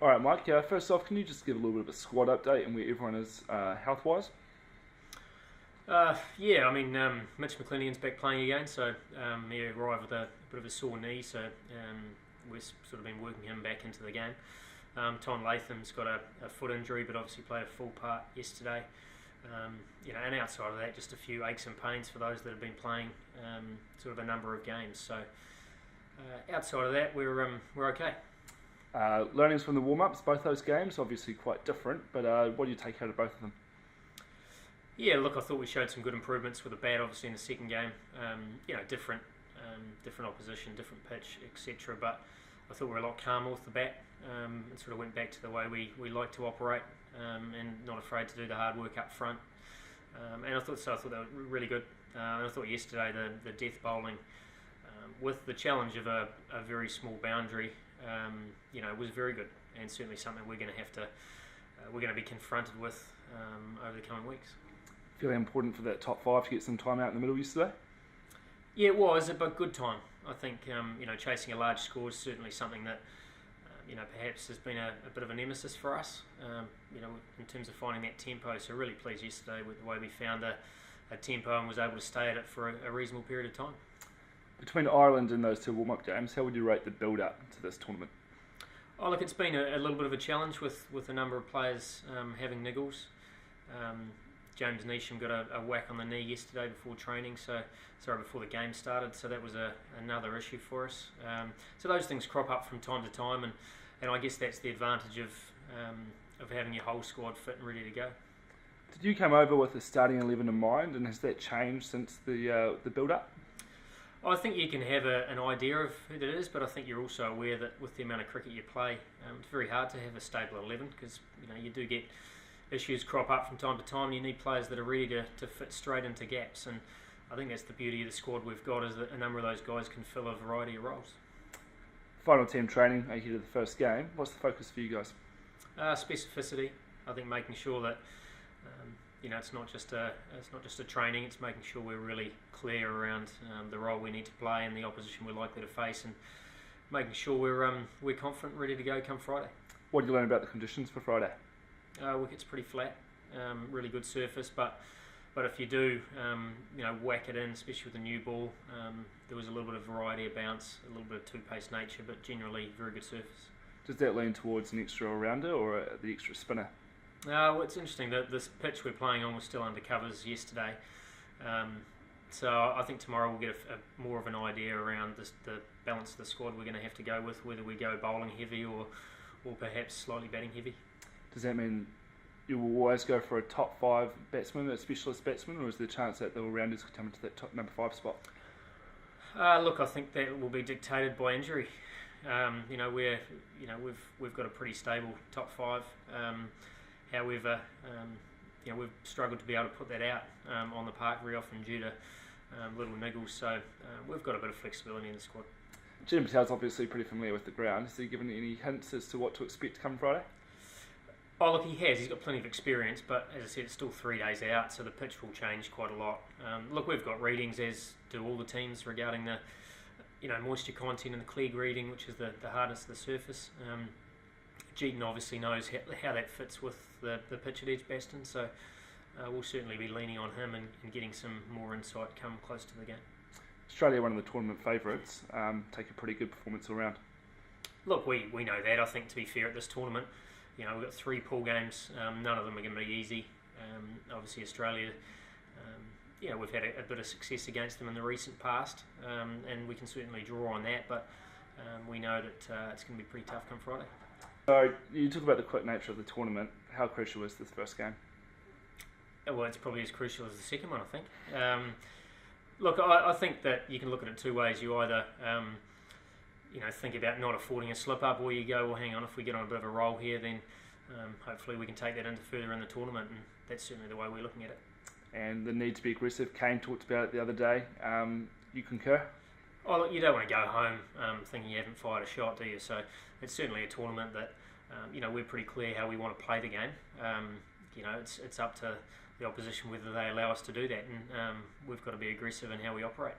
All right, Mike. First off, can you just give a little bit of a squad update and where everyone is health-wise? Yeah, I mean, Mitch McClinian's back playing again, so he arrived with a bit of a sore knee, so we've sort of been working him back into the game. Tom Latham's got a foot injury, but obviously played a full part yesterday. And outside of that, just a few aches and pains for those that have been playing sort of a number of games. So outside of that, we're okay. Learnings from the warm-ups, both those games, obviously quite different, but what do you take out of both of them? Yeah, look, I thought we showed some good improvements with the bat, obviously in the second game. Different opposition, different pitch, etc. But I thought we were a lot calmer with the bat and sort of went back to the way we like to operate and not afraid to do the hard work up front. And I thought they were really good. And I thought yesterday the death bowling, with the challenge of a very small boundary, was very good, and certainly something we're going to be confronted with over the coming weeks. Feeling important for that top five to get some time out in the middle yesterday? Yeah, it was, but good time. I think chasing a large score is certainly something that perhaps has been a bit of a nemesis for us. In terms of finding that tempo. So really pleased yesterday with the way we found a tempo and was able to stay at it for a reasonable period of time. Between Ireland and those two warm-up games, how would you rate the build-up to this tournament? Oh, look, it's been a little bit of a challenge with a number of players having niggles. James Neesham got a whack on the knee yesterday before the game started, so that was another issue for us. So those things crop up from time to time, and I guess that's the advantage of having your whole squad fit and ready to go. Did you come over with a starting 11 in mind, and has that changed since the build-up? I think you can have an idea of who that is, but I think you're also aware that with the amount of cricket you play, it's very hard to have a stable 11 because you do get issues crop up from time to time, and you need players that are ready to fit straight into gaps. And I think that's the beauty of the squad we've got, is that a number of those guys can fill a variety of roles. Final team training ahead of the first game. What's the focus for you guys? Specificity. I think making sure that it's not just a training. It's making sure we're really clear around the role we need to play and the opposition we're likely to face, and making sure we're confident, ready to go come Friday. What did you learn about the conditions for Friday? Wicket's pretty flat, really good surface, but if you do whack it in, especially with the new ball, there was a little bit of variety of bounce, a little bit of two-pace nature, but generally very good surface. Does that lean towards an extra all-rounder or the extra spinner? Well, it's interesting that this pitch we're playing on was still under covers yesterday, so I think tomorrow we'll get a more of an idea around the balance of the squad we're going to have to go with, whether we go bowling heavy or perhaps slightly batting heavy. Does that mean you will always go for a top 5 batsman, a specialist batsman, or is there a chance that the all-rounders could come into that top number 5 spot? Look, I think that will be dictated by injury. We've got a pretty stable top 5. However, we've struggled to be able to put that out on the park very often due to little niggles. So we've got a bit of flexibility in the squad. Jim Patel's obviously pretty familiar with the ground. Has he given any hints as to what to expect come Friday? Oh, look, he has. He's got plenty of experience, but as I said, it's still 3 days out, so the pitch will change quite a lot. Look, we've got readings, as do all the teams, regarding the moisture content and the cleag reading, which is the hardness of the surface. Jeeton obviously knows how that fits with the pitch at Edgbaston, so we'll certainly be leaning on him and getting some more insight come close to the game. Australia, one of the tournament favourites, take a pretty good performance all round. Look, we know that. I think, to be fair, at this tournament, we've got 3 pool games. None of them are going to be easy. Obviously, Australia, we've had a bit of success against them in the recent past, and we can certainly draw on that, but we know that it's going to be pretty tough come Friday. So, you talk about the quick nature of the tournament. How crucial was this first game? Well, it's probably as crucial as the second one, I think. Look, I think that you can look at it 2 ways. You either think about not affording a slip-up, or you go, well, hang on, if we get on a bit of a roll here, then hopefully we can take that into further in the tournament, and that's certainly the way we're looking at it. And the need to be aggressive, Kane talked about it the other day. You concur? Oh, look, you don't want to go home thinking you haven't fired a shot, do you? So it's certainly a tournament that we're pretty clear how we want to play the game. It's up to the opposition whether they allow us to do that, and we've got to be aggressive in how we operate.